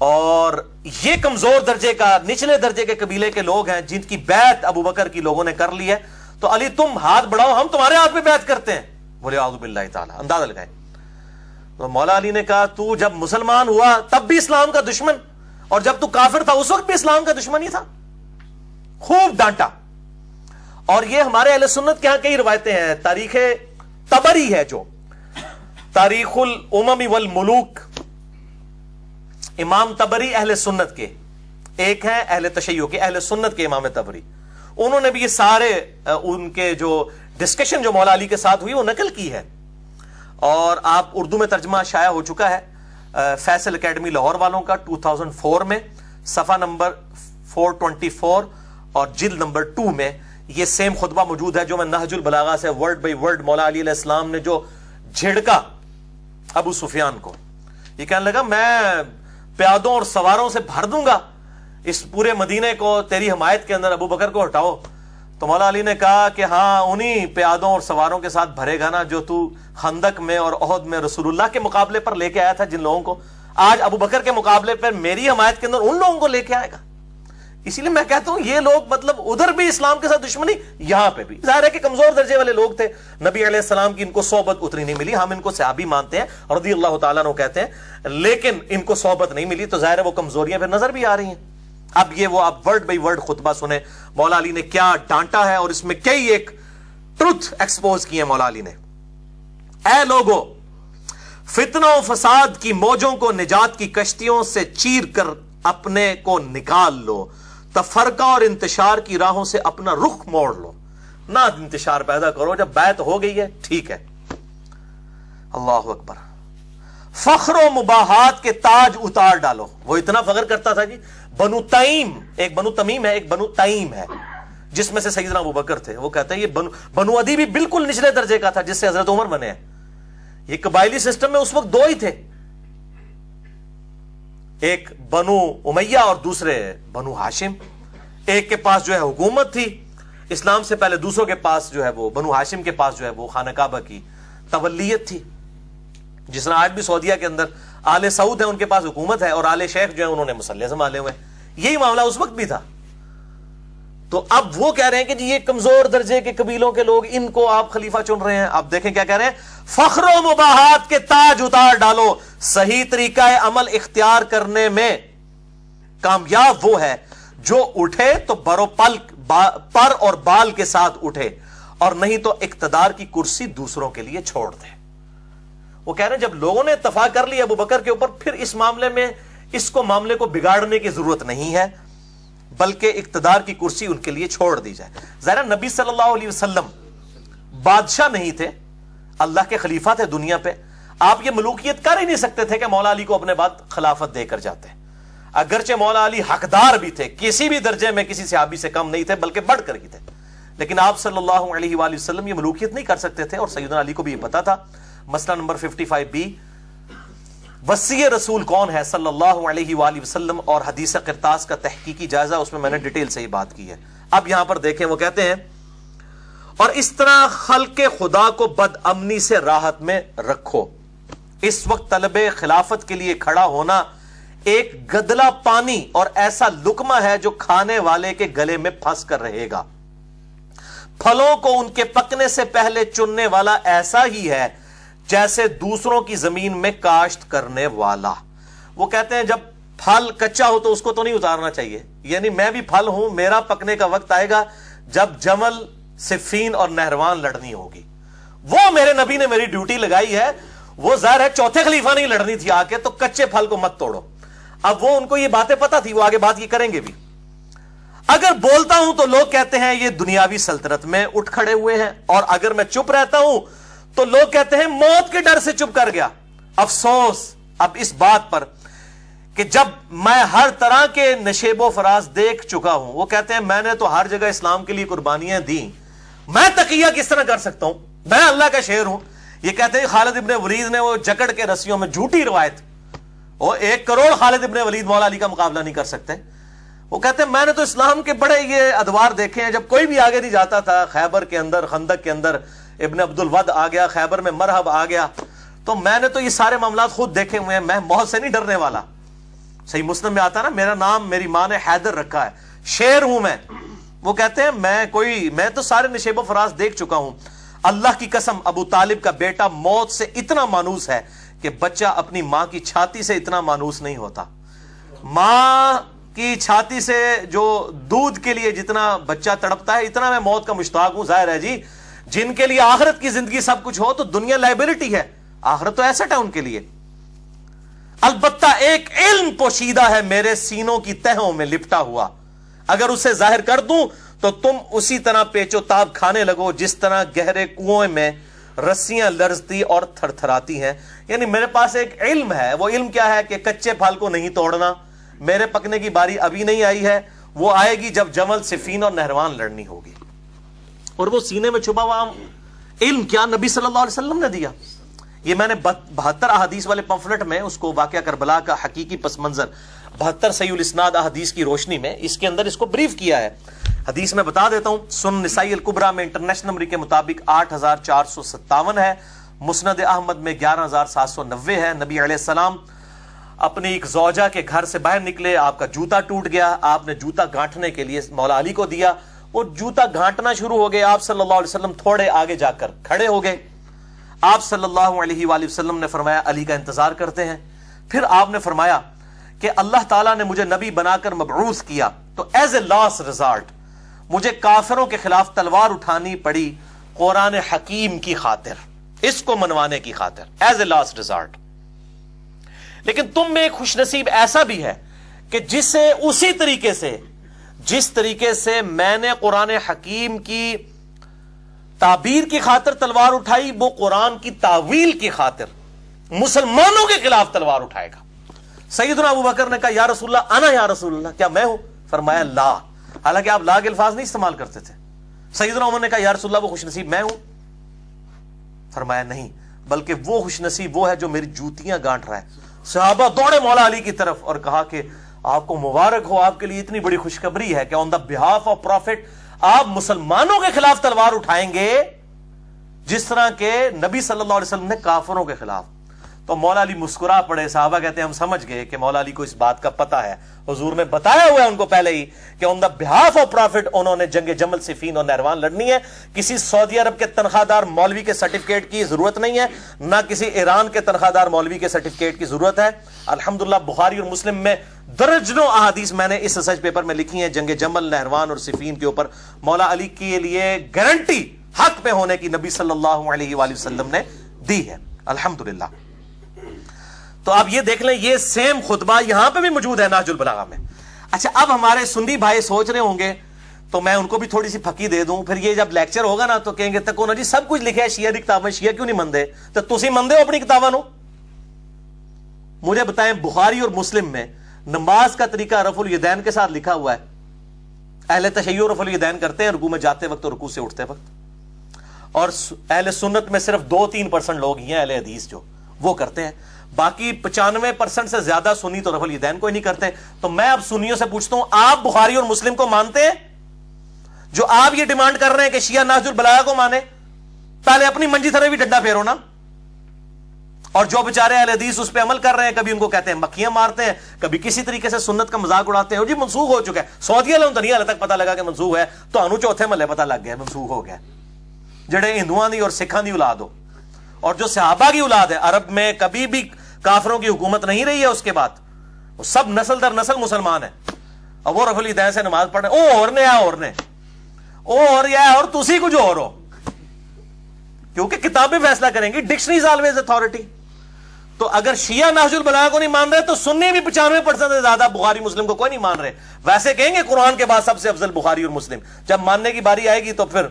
اور یہ کمزور درجے کا نچلے درجے کے قبیلے کے لوگ ہیں جن کی بیعت ابو بکر کی لوگوں نے کر لی ہے, تو علی تم ہاتھ بڑھاؤ, ہم تمہارے ہاتھ پہ بیعت کرتے ہیں. بولے اعوذ باللہ تعالی, اندازہ لگائیں. تو مولا علی نے کہا تو جب مسلمان ہوا تب بھی اسلام کا دشمن, اور جب تو کافر تھا اس وقت بھی اسلام کا دشمن ہی تھا. خوب ڈانٹا. اور یہ ہمارے اہل سنت کے ہاں کئی روایتیں ہیں. تاریخ طبری ہے جو تاریخ الامم والملوک, امام طبری اہل سنت کے ایک ہیں, اہل تشیع کے, اہل سنت کے امام طبری, انہوں نے بھی یہ سارے ان کے جو ڈسکشن جو مولا علی کے ساتھ ہوئی وہ نقل کی ہے. اور آپ اردو میں ترجمہ شائع ہو چکا ہے فیصل اکیڈمی لاہور والوں کا 2004 میں، صفحہ نمبر 424 اور جلد نمبر 2 میں یہ سیم خطبہ موجود ہے جو میں نہج البلاغہ سے ورڈ بائی ورڈ مولا علی علیہ السلام نے جو جھڑکا ابو سفیان کو، یہ کہنے لگا میں پیادوں اور سواروں سے بھر دوں گا اس پورے مدینے کو تیری حمایت کے اندر، ابو بکر کو ہٹاؤ. تو مولا علی نے کہا کہ ہاں انہی پیادوں اور سواروں کے ساتھ بھرے گا نا جو تو خندق میں اور احد میں رسول اللہ کے مقابلے پر لے کے آیا تھا جن لوگوں کو، آج ابو بکر کے مقابلے پر میری حمایت کے اندر ان لوگوں کو لے کے آئے گا. اسی لیے میں کہتا ہوں یہ لوگ مطلب ادھر بھی اسلام کے ساتھ دشمنی، یہاں پہ بھی ظاہر ہے کہ کمزور درجے والے لوگ تھے، نبی علیہ السلام کی ان کو صحبت اتنی نہیں ملی، ہم ان کو صحابی مانتے ہیں رضی اللہ تعالیٰ عنہ کہتے ہیں، لیکن ان کو صحبت نہیں ملی تو ظاہر ہے وہ کمزوریاں پھر نظر بھی آ رہی ہیں. اب یہ وہ آپ ورڈ بائی ورڈ خطبہ سنیں مولا علی نے کیا ڈانٹا ہے، اور اس میں کئی ایک ٹروتھ ایکسپوز کیے مولا علی نے. اے لوگو، فتنہ و فساد کی موجوں کو نجات کی کشتیوں سے چیر کر اپنے کو نکال لو، تفرقہ اور انتشار کی راہوں سے اپنا رخ موڑ لو، نہ انتشار پیدا کرو، جب بیعت ہو گئی ہے ٹھیک ہے. اللہ اکبر. فخر و مباحات کے تاج اتار ڈالو. وہ اتنا فخر کرتا تھا جی، بنو تیم، ایک بنو تمیم ہے ایک بنو تیم ہے جس میں سے سیدنا ابو بکر تھے، وہ کہتے ہیں یہ بنو عدی بھی بالکل نچلے درجے کا تھا جس سے حضرت عمر بنے ہیں. یہ قبائلی سسٹم میں اس وقت دو ہی تھے، ایک بنو امیہ اور دوسرے بنو ہاشم. ایک کے پاس جو ہے حکومت تھی اسلام سے پہلے، دوسروں کے پاس جو ہے وہ بنو ہاشم کے پاس جو ہے وہ خانہ کعبہ کی تولیت تھی. جس طرح آج بھی سعودیہ کے اندر آل سعود ہیں، ان کے پاس حکومت ہے، اور آل شیخ جو ہے انہوں نے مسلح سنبھالے ہوئے ہیں. یہی معاملہ اس وقت بھی تھا. تو اب وہ کہہ رہے ہیں کہ جی یہ کمزور درجے کے قبیلوں کے لوگ، ان کو آپ خلیفہ چن رہے ہیں. آپ دیکھیں کیا کہہ رہے ہیں، فخر و مباحات کے تاج اتار ڈالو، صحیح طریقہ عمل اختیار کرنے میں کامیاب وہ ہے جو اٹھے تو پر اور بال کے ساتھ اٹھے، اور نہیں تو اقتدار کی کرسی دوسروں کے لیے چھوڑ دے. وہ کہہ رہے ہیں جب لوگوں نے اتفاق کر لیا ابو بکر کے اوپر، پھر اس معاملے میں اس کو معاملے کو بگاڑنے کی ضرورت نہیں ہے، بلکہ اقتدار کی کرسی ان کے لیے چھوڑ دی جائے. ظاہر نبی صلی اللہ علیہ وسلم بادشاہ نہیں تھے، اللہ کے خلیفہ تھے دنیا پہ. آپ یہ ملوکیت کر ہی نہیں سکتے تھے کہ مولا علی کو اپنے بعد خلافت دے کر جاتے. اگرچہ مولا علی حقدار بھی تھے، کسی بھی درجے میں کسی صحابی سے کم نہیں تھے بلکہ بڑھ کر ہی تھے، لیکن آپ صلی اللہ علیہ وآلہ وسلم یہ ملوکیت نہیں کر سکتے تھے، اور سیدنا علی کو بھی یہ پتا تھا. مسئلہ نمبر 55B، وصی رسول کون ہے صلی اللہ علیہ وآلہ وسلم اور حدیث قرطاس کا تحقیقی جائزہ، اس میں میں نے ڈیٹیل سے ہی بات کی ہے. اب یہاں پر دیکھیں وہ کہتے ہیں، اور اس طرح خلق خدا کو بد امنی سے راحت میں رکھو. اس وقت طلب خلافت کے لیے کھڑا ہونا ایک گدلا پانی اور ایسا لقمہ ہے جو کھانے والے کے گلے میں پھنس کر رہے گا. پھلوں کو ان کے پکنے سے پہلے چننے والا ایسا ہی ہے جیسے دوسروں کی زمین میں کاشت کرنے والا. وہ کہتے ہیں جب پھل کچا ہو تو اس کو تو نہیں اتارنا چاہیے، یعنی میں بھی پھل ہوں، میرا پکنے کا وقت آئے گا جب جمل، صفین اور نہروان لڑنی ہوگی. وہ میرے نبی نے میری ڈیوٹی لگائی ہے. وہ ظاہر ہے چوتھے خلیفہ نہیں لڑنی تھی آ کے، تو کچے پھل کو مت توڑو. اب وہ ان کو یہ باتیں پتا تھی، وہ آگے بات یہ کریں گے بھی. اگر بولتا ہوں تو لوگ کہتے ہیں یہ دنیاوی سلطنت میں اٹھ کھڑے ہوئے ہیں، اور اگر میں چپ رہتا ہوں تو لوگ کہتے ہیں موت کے ڈر سے چپ کر گیا. افسوس اب اس بات پر کہ جب میں ہر طرح کے نشیب و فراز دیکھ چکا ہوں. وہ کہتے ہیں میں نے تو ہر جگہ اسلام کے لیے قربانیاں دی، میں تقیہ کس طرح کر سکتا ہوں، میں اللہ کا شیر ہوں. یہ کہتے ہیں خالد ابن ولید نے وہ جکڑ کے رسیوں میں، جھوٹی روایت، وہ 1 کروڑ خالد ابن ولید مولا علی کا مقابلہ نہیں کر سکتے. وہ کہتے ہیں میں نے تو اسلام کے بڑے یہ ادوار دیکھے ہیں، جب کوئی بھی آگے نہیں جاتا تھا، خیبر کے اندر، خندق کے اندر ابن عبد الود آ گیا، خیبر میں مرحب آ گیا، تو میں نے تو یہ سارے معاملات خود دیکھے ہوئے ہیں، میں موت سے نہیں ڈرنے والا. صحیح مسلم میں آتا نا، میرا نام میری ماں نے حیدر رکھا ہے، شیر ہوں میں. وہ کہتے ہیں میں تو سارے نشیب و فراز دیکھ چکا ہوں. اللہ کی قسم ابو طالب کا بیٹا موت سے اتنا مانوس ہے کہ بچہ اپنی ماں کی چھاتی سے اتنا مانوس نہیں ہوتا. ماں کی چھاتی سے جو دودھ کے لیے جتنا بچہ تڑپتا ہے، اتنا میں موت کا مشتاق ہوں. ظاہر ہے جی، جن کے لیے آخرت کی زندگی سب کچھ ہو تو دنیا لائبلٹی ہے، آخرت تو ایسٹ ہے ان کے لیے. البتہ ایک علم پوشیدہ ہے میرے سینوں کی تہوں میں لپٹا ہوا، اگر اسے ظاہر کر دوں تو تم اسی طرح پیچو تاب کھانے لگو جس طرح گہرے کنویں میں رسیاں لرزتی اور تھر تھراتی ہیں. یعنی میرے پاس ایک علم ہے. وہ علم کیا ہے کہ کچے پھل کو نہیں توڑنا. میرے پکنے کی باری ابھی نہیں آئی ہے, وہ آئے گی جب جمل, صفین اور نہروان لڑنی ہوگی. اور وہ سینے میں چھپا ہوا علم کیا نبی صلی اللہ علیہ وسلم نے دیا. یہ میں نے 72 احادیث والے پمفلٹ میں اس کو واقعہ کربلا کا حقیقی پس منظر 72 صحیح الاسناد احادیث کی روشنی میں اس کے اندر اس کو بریف کیا ہے. حدیث میں بتا دیتا ہوں. سنن نسائی الکبریٰ میں انٹرنیشنل نمبر کے مطابق 8457 ہے. مسند احمد میں 11790 ہے. نبی علیہ السلام اپنی ایک زوجہ کے گھر سے باہر نکلے, آپ کا جوتا ٹوٹ گیا, آپ نے جوتا گھانٹنے کے لیے مولا علی کو دیا. وہ جوتا گھانٹنا شروع ہو گئے. آپ صلی اللہ علیہ وسلم تھوڑے آگے جا کر کھڑے ہو گئے. آپ صلی اللہ علیہ وآلہ وسلم نے فرمایا علی کا انتظار کرتے ہیں. پھر آپ نے فرمایا کہ اللہ تعالیٰ نے مجھے نبی بنا کر مبعوث کیا, تو ایز اے لاسٹ ریزالٹ مجھے کافروں کے خلاف تلوار اٹھانی پڑی قرآن حکیم کی خاطر, اس کو منوانے کی خاطر, ایز اے لاسٹ ریزالٹ. لیکن تم میں ایک خوش نصیب ایسا بھی ہے کہ جسے اسی طریقے سے جس طریقے سے میں نے قرآن حکیم کی تعبیر کی خاطر تلوار اٹھائی, وہ قرآن کی تعویل کی خاطر مسلمانوں کے خلاف تلوار اٹھائے گا. سیدنا ابو بکر نے کہا یا رسول اللہ, انا یا رسول اللہ, کیا میں ہوں؟ فرمایا لا. حالانکہ آپ لا کے الفاظ نہیں استعمال کرتے تھے. سیدنا عمر نے کہا یا رسول اللہ وہ خوش نصیب میں ہوں؟ فرمایا نہیں, بلکہ وہ خوش نصیب وہ ہے جو میری جوتیاں گانٹ رہا ہے. صحابہ دوڑے مولا علی کی طرف اور کہا کہ آپ کو مبارک ہو, آپ کے لیے اتنی بڑی خوشخبری ہے کہ آن دا بہاف آف پروفٹ آپ مسلمانوں کے خلاف تلوار اٹھائیں گے جس طرح کے نبی صلی اللہ علیہ وسلم نے کافروں کے خلاف. تو مولا علی مسکرا پڑے. صحابہ کہتے ہیں ہم سمجھ گئے کہ مولا علی کو اس بات کا پتہ ہے, حضور نے بتایا ہوا ہے ان کو پہلے ہی کہ آن دا بہاف آف پروفٹ انہوں نے جنگ جمل, صفین اور نہروان لڑنی ہے. کسی سعودی عرب کے تنخواہ دار مولوی کے سرٹیفکیٹ کی ضرورت نہیں ہے, نہ کسی ایران کے تنخواہ دار مولوی کے سرٹیفکیٹ کی ضرورت ہے. الحمدللہ بخاری اور مسلم میں درجنوں احادیث میں نے اس ریسرچ پیپر میں لکھی ہیں جنگ جمل, نہروان اور صفین کے اوپر مولا علی کے لیے گارنٹی حق پہ ہونے کی نبی صلی اللہ علیہ وآلہ وسلم نے دی ہے. الحمدللہ. تو آپ یہ دیکھ لیں, یہ سیم خطبہ یہاں پہ بھی موجود ہے نہج البلاغہ میں. اچھا, اب ہمارے سنی بھائی سوچ رہے ہوں گے, تو میں ان کو بھی تھوڑی سی پھکی دے دوں, پھر یہ جب لیکچر ہوگا نا تو کہیں گے تک جی سب کچھ لکھا ہے شیعہ کی کتاب میں, شیعہ کیوں نہیں مندے؟ تو تسی مندے ہو اپنی کتاباں نو؟ مجھے بتائیں بخاری اور مسلم میں نماز کا طریقہ رفع الیدین کے ساتھ لکھا ہوا ہے. اہل تشیع رفع الیدین کرتے ہیں رکوع میں جاتے وقت اور رکوع سے اٹھتے وقت, اور اہل سنت میں صرف 2-3% لوگ ہی ہیں اہل حدیث جو وہ کرتے ہیں. باقی 95% سے زیادہ سنی تو رفع الیدین کوئی نہیں کرتے. تو میں اب سنیوں سے پوچھتا ہوں, آپ بخاری اور مسلم کو مانتے ہیں جو آپ یہ ڈیمانڈ کر رہے ہیں کہ شیعہ نہج البلاغہ کو مانے؟ پہلے اپنی منجی طرح بھی ڈنڈا پھیرو نا. اور جو بیچارے اہل حدیث اس پہ عمل کر رہے ہیں, کبھی ان کو کہتے ہیں مکھیاں مارتے ہیں, کبھی کسی طریقے سے سنت کا مذاق اڑاتے ہیں, اور جی منسوخ ہو چکا ہے. سعودی والوں تو نہیں حال تک پتہ لگا کہ منسوخ ہے, تو انو چوتھے محلے پتہ لگ گیا منسوخ ہو گیا. جڑے ہندوؤں دی اور سکھاں دی اولاد ہو, اور جو صحابہ کی اولاد ہے, عرب میں کبھی بھی کافروں کی حکومت نہیں رہی ہے اس کے بعد, وہ سب نسل در نسل مسلمان ہیں, اور وہ رفع الیدین سے نماز پڑھ رہے ہیں. او اور نے اور نے او اور یا اور تسی کچھ اور ہو, کیونکہ کتابیں فیصلہ کریں گی, ڈکشنریز آلویز اتھارٹی. تو اگر شیعہ نہج البلاغہ کو نہیں مان رہے تو سنی بھی 95% سے زیادہ بخاری مسلم کو کوئی نہیں مان رہے. ویسے کہیں گے قرآن کے بعد سب سے افضل بخاری اور مسلم, جب ماننے کی باری آئے گی تو پھر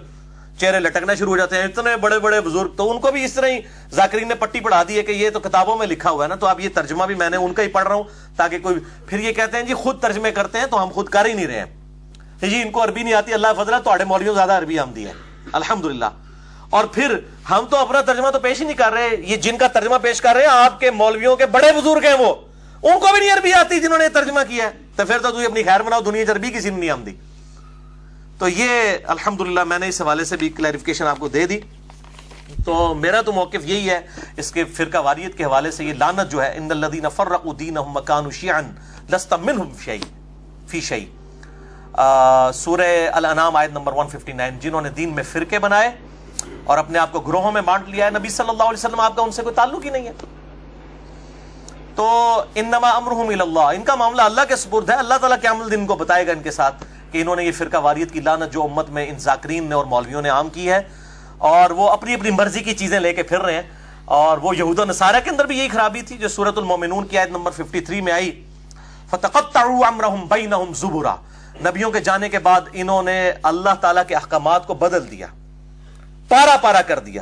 چہرے لٹکنا شروع ہو جاتے ہیں. اتنے بڑے بڑے بزرگ, تو ان کو بھی اس طرح ہی ذاکرین نے پٹی پڑھا دی ہے کہ یہ تو کتابوں میں لکھا ہوا ہے نا, تو اب یہ ترجمہ بھی میں نے ان کا ہی پڑھ رہا ہوں تاکہ کوئی پھر یہ کہتے ہیں جی خود ترجمے کرتے ہیں, تو ہم خود کر ہی نہیں رہے ہیں جی, ان کو عربی نہیں آتی, اللہ فضل ہے تو مولویوں زیادہ عربی آمدی ہے الحمدللہ. اور پھر ہم تو اپنا ترجمہ تو پیش ہی نہیں کر رہے, یہ جن کا ترجمہ پیش کر رہے ہیں آپ کے مولویوں کے بڑے بزرگ ہیں, وہ ان کو بھی نہیں عربی آتی جنہوں نے ترجمہ کیا ہے. تو پھر تو اپنی خیر بناؤ, دنیا عربی کسی نے نہیں آمدی. تو یہ الحمدللہ میں نے اس حوالے سے بھی کلیریفیکیشن آپ کو دے دی. تو میرا تو موقف یہی ہے اس کے فرقہ واریت کے حوالے سے, یہ لعنت جو ہے, ان الذین فرقوا دینہم وکانوا شیعا لست منہم فی شیء, سورہ الانعام آیت نمبر 159, جنہوں نے دین میں فرقے بنائے اور اپنے آپ کو گروہوں میں بانٹ لیا ہے, نبی صلی اللہ علیہ وسلم آپ کا ان سے کوئی تعلق ہی نہیں ہے. تو انما امرہم الی اللہ, ان کا معاملہ اللہ کے سپرد ہے. اللہ تعالیٰ قیامت دن کو بتائے گا ان کے ساتھ کہ انہوں نے یہ فرقہ واریت کی لعنت جو امت میں ان ذاکرین نے اور مولویوں نے عام کی ہے, اور وہ اپنی اپنی مرضی کی چیزیں لے کے پھر رہے ہیں. اور وہ یہود و نصارہ کے اندر بھی یہی خرابی تھی جو سورۃ المومنون کی آیت نمبر 53 میں آئی, فتقطعوا امرہم بینہم زبرا. نبیوں کے جانے کے بعد انہوں نے اللہ تعالیٰ کے احکامات کو بدل دیا, پارا پارا کر دیا.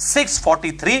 643,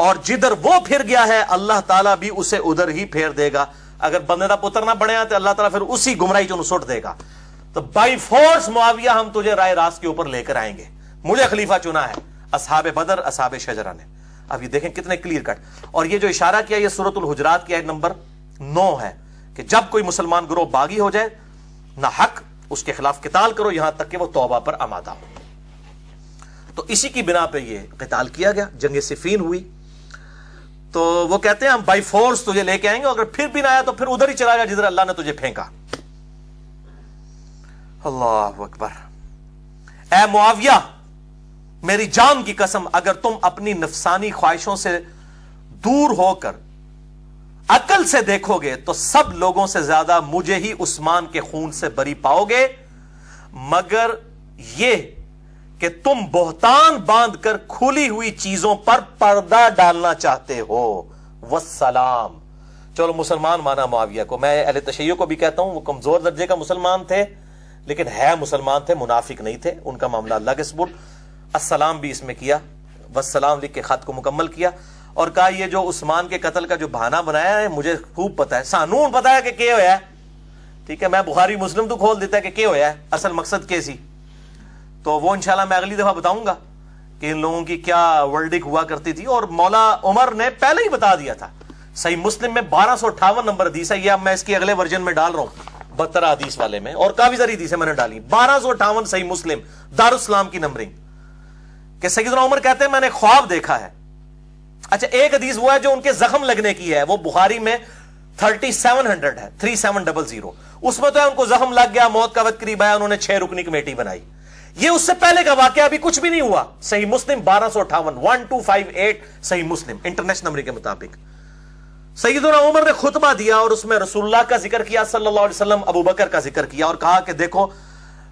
اور جدھر وہ پھر گیا ہے اللہ تعالیٰ بھی اسے ادھر ہی پھیر دے گا. اگر بندے دا پتر نہ بنے تو اللہ تعالیٰ پھر اسی گمراہی چ سٹ دے گا. تو بائی فورس معاویہ ہم تجھے رائے راست کے اوپر لے کر آئیں گے, مجھے خلیفہ چنا ہے اصحاب بدر اصحاب شجرہ نے. اب یہ دیکھیں کتنے کلیئر کٹ. اور یہ جو اشارہ کیا یہ سورۃ الحجرات کی آیت نمبر 9 ہے کہ جب کوئی مسلمان گروہ باغی ہو جائے نہ حق اس کے خلاف قتال کرو یہاں تک کہ وہ توبہ پر آمادہ ہو. تو اسی کی بنا پہ یہ قتال کیا گیا, جنگ صفین ہوئی. تو وہ کہتے ہیں ہم بائی فورس تجھے لے کے آئیں گے, اگر پھر بھی نہ آیا تو پھر ادھر ہی چلا جا جدھر اللہ نے تجھے پھینکا. اللہ اکبر. اے معاویہ میری جان کی قسم اگر تم اپنی نفسانی خواہشوں سے دور ہو کر عقل سے دیکھو گے تو سب لوگوں سے زیادہ مجھے ہی عثمان کے خون سے بری پاؤ گے, مگر یہ کہ تم بہتان باندھ کر کھلی ہوئی چیزوں پر پردہ ڈالنا چاہتے ہو. والسلام. چلو مسلمان مانا معاویہ کو. میں اہل تشیع کو بھی کہتا ہوں وہ کمزور درجے کا مسلمان تھے لیکن ہے مسلمان تھے, منافق نہیں تھے. ان کا معاملہ اللہ کے سپرد. السلام بھی اس میں کیا, والسلام لکھ کے خط کو مکمل کیا اور کہا یہ جو عثمان کے قتل کا جو بہانہ بنایا ہے مجھے خوب پتا ہے, سانون پتا ہے کہ کیا ہوا ہے. ٹھیک ہے, میں بخاری مسلم تو کھول دیتا ہے کہ ہوا ہے, اصل مقصد کیسی. تو وہ انشاءاللہ میں اگلی دفعہ بتاؤں گا کہ ان لوگوں کی کیا ورلڈنگ ہوا کرتی تھی. اور مولا عمر نے پہلے ہی بتا دیا تھا. صحیح مسلم میں 1258 نمبر حدیث ہے, یہ اب میں اس کی اگلے ورژن میں ڈال رہا ہوں 72 حدیث والے میں, اور کافی ساری حدیثیں میں نے ڈالی. 1258 صحیح مسلم دارالاسلام کی نمبرنگ کہ سیدنا عمر کہتے ہیں میں نے خواب دیکھا ہے. اچھا ایک حدیث وہ ہے جو ان کے زخم لگنے کی ہے, وہ بخاری میں 3700 ہے 3700. اس میں تو ہے ان کو زخم لگ گیا, موت کا وقت قریب آیا, انہوں نے 6 رکنی کمیٹی بنائی. یہ اس سے پہلے کا واقعہ, ابھی کچھ بھی نہیں ہوا. صحیح مسلم 1258 1258 صحیح مسلم انٹرنیشنل نمبر کے مطابق. سیدنا عمر نے خطبہ دیا اور اس میں رسول اللہ کا ذکر کیا صلی اللہ علیہ وسلم, ابو بکر کا ذکر کیا اور کہا کہ دیکھو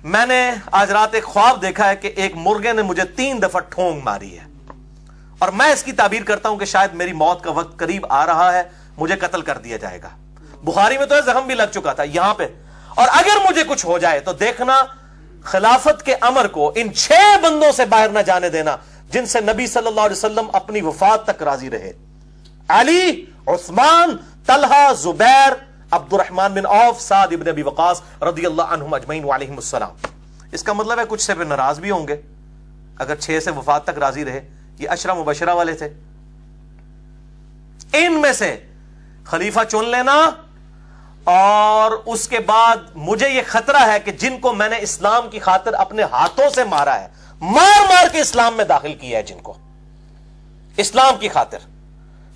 میں نے آج رات ایک خواب دیکھا ہے کہ ایک مرغے نے مجھے 3 دفعہ ٹھونگ ماری ہے اور میں اس کی تعبیر کرتا ہوں کہ شاید میری موت کا وقت قریب آ رہا ہے, مجھے قتل کر دیا جائے گا. بخاری میں تو ہے زخم بھی لگ چکا تھا یہاں پہ. اور اگر مجھے کچھ ہو جائے تو دیکھنا خلافت کے امر کو ان 6 بندوں سے باہر نہ جانے دینا جن سے نبی صلی اللہ علیہ وسلم اپنی وفات تک راضی رہے. علی, عثمان, طلحہ, زبیر, عبد الرحمن بن عوف, سعد ابن ابی وقاص رضی اللہ عنہم اجمعین وعلیہم السلام. اس کا مطلب ہے کچھ سے پھر ناراض بھی ہوں گے اگر 6 سے وفات تک راضی رہے. یہ عشرہ مبشرہ والے تھے. ان میں سے خلیفہ چن لینا, اور اس کے بعد مجھے یہ خطرہ ہے کہ جن کو میں نے اسلام کی خاطر اپنے ہاتھوں سے مارا ہے, مار مار کے اسلام میں داخل کیا ہے, جن کو اسلام کی خاطر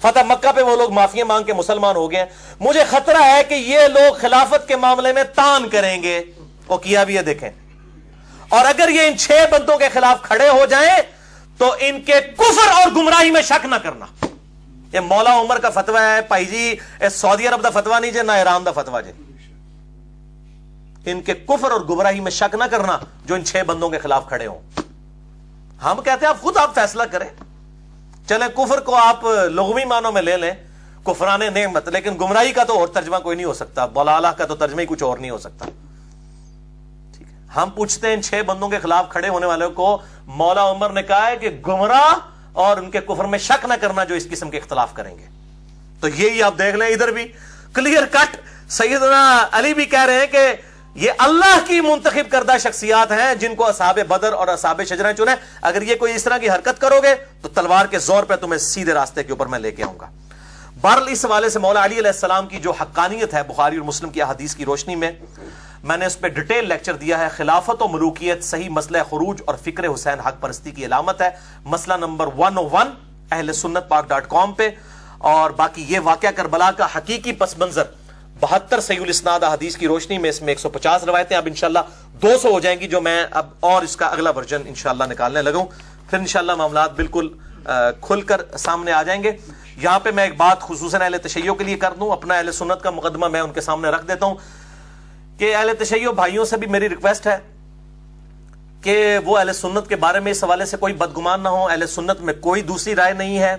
فتح مکہ پہ وہ لوگ معافی مانگ کے مسلمان ہو گئے, مجھے خطرہ ہے کہ یہ لوگ خلافت کے معاملے میں تان کریں گے. وہ کیا بھی ہے دیکھیں. اور اگر یہ ان 6 بندوں کے خلاف کھڑے ہو جائیں تو ان کے کفر اور گمراہی میں شک نہ کرنا. یہ مولا عمر کا فتویٰ ہے بھائی جی, سعودی عرب دا فتویٰ نہیں جے, نہ ایران دا فتویٰ جے. ان کے کفر اور گمراہی میں شک نہ کرنا جو ان 6 بندوں کے خلاف کھڑے ہوں. ہم کہتے ہیں آپ فیصلہ کریں. چلیں کفر کو آپ لغوی معنوں میں لے لیں, کفران نعمت, لیکن گمراہی کا تو اور ترجمہ کوئی نہیں ہو سکتا, ضلالہ کا تو ترجمہ ہی کچھ اور نہیں ہو سکتا. ٹھیک ہے, ہم پوچھتے ہیں ان 6 بندوں کے خلاف کھڑے ہونے والوں کو مولا عمر نے کہا ہے کہ گمراہ اور ان کے کفر میں شک نہ کرنا جو اس قسم کے اختلاف کریں گے. تو یہی آپ دیکھ لیں ادھر بھی کلیئر کٹ سیدنا علی بھی کہہ رہے ہیں کہ یہ اللہ کی منتخب کردہ شخصیات ہیں جن کو اصحاب بدر اور اصحاب شجرہ چنے. اگر یہ کوئی اس طرح کی حرکت کرو گے تو تلوار کے زور پہ تمہیں سیدھے راستے کے اوپر میں لے کے آؤں گا. بہرحال اس حوالے سے مولا علی علیہ السلام کی جو حقانیت ہے بخاری اور مسلم کی احادیث کی روشنی میں نے اس پہ ڈیٹیل لیکچر دیا ہے. خلافت و ملوکیت صحیح مسئلہ خروج اور فکر حسین حق پرستی کی علامت ہے, مسئلہ نمبر 101 اہل سنت پاک.com پہ. اور باقی یہ واقعہ کربلا کا حقیقی پس منظر 72 صحیح الاسناد حدیث کی روشنی میں, اس میں 150 روایتیں, اب انشاءاللہ 200 ہو جائیں گی جو میں اب اور اس کا اگلا ورژن انشاءاللہ نکالنے لگا ہوں. پھر انشاءاللہ معاملات بالکل کھل کر سامنے آ جائیں گے. یہاں پہ میں ایک بات خصوصاً اہل تشیع کے لیے کر دوں, اپنا اہل سنت کا مقدمہ میں ان کے سامنے رکھ دیتا ہوں کہ اہل تشیع بھائیوں سے بھی میری ریکویسٹ ہے کہ وہ اہل سنت کے بارے میں اس حوالے سے کوئی بدگمان نہ ہو. اہل سنت میں کوئی دوسری رائے نہیں ہے.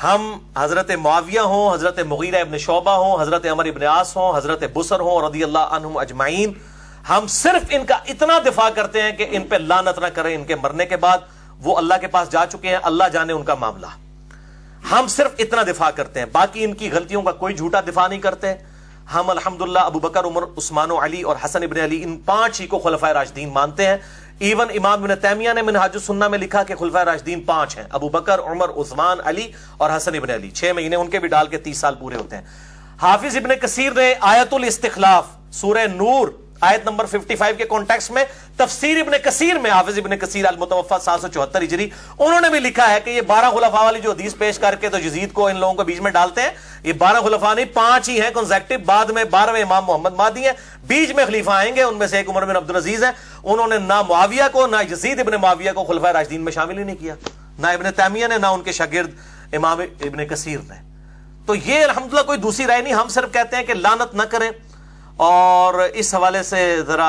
ہم حضرت معاویہ ہوں, حضرت مغیرہ ابن شعبہ ہوں, حضرت عمر ابن عاص ہوں, حضرت بصر ہوں رضی اللہ عنہم اجمعین, ہم صرف ان کا اتنا دفاع کرتے ہیں کہ ان پہ لعنت نہ کریں. ان کے مرنے کے بعد وہ اللہ کے پاس جا چکے ہیں, اللہ جانے ان کا معاملہ. ہم صرف اتنا دفاع کرتے ہیں، باقی ان کی غلطیوں کا کوئی جھوٹا دفاع نہیں کرتے. ہم الحمدللہ ابو بکر، عمر، عثمان و علی اور حسن ابن علی، ان 5 ہی کو خلفائے راشدین مانتے ہیں. ایون امام ابن تیمیہ نے منہاج السنہ میں لکھا کہ خلفائے راشدین 5 ہیں، ابو بکر، عمر، عثمان، علی اور حسن ابن علی. 6 مہینے ان کے بھی ڈال کے 30 سال پورے ہوتے ہیں. حافظ ابن کثیر نے آیت الاستخلاف سورہ نور آیت نمبر 55 کے کانٹیکس میں تفسیر ابن کثیر میں، حافظ ابن کثیر المتوفی 774 ہجری، انہوں نے بھی لکھا ہے کہ یہ 12 خلفاء والی جو حدیث پیش کر کے تو یزید کو ان لوگوں کو بیچ میں ڈالتے ہیں، یہ 12 خلفاء نہیں 5 ہی ہیں کنزیکٹو. بعد میں 12ویں امام محمد مہدی ہیں، بیچ میں خلیفہ آئیں گے، ان میں سے ایک عمر بن عبد العزیز ہے. انہوں نے نہ معاویہ کو نہ یزید ابن معاویہ کو خلفائے راشدین میں شامل ہی نہیں کیا، نہ ابن تیمیہ نے، نہ ان کے شاگرد امام ابن کثیر نے. تو یہ الحمدللہ کوئی دوسری رائے نہیں. ہم صرف کہتے ہیں کہ لعنت نہ کریں، اور اس حوالے سے ذرا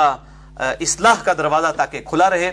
اصلاح کا دروازہ تاکہ کھلا رہے.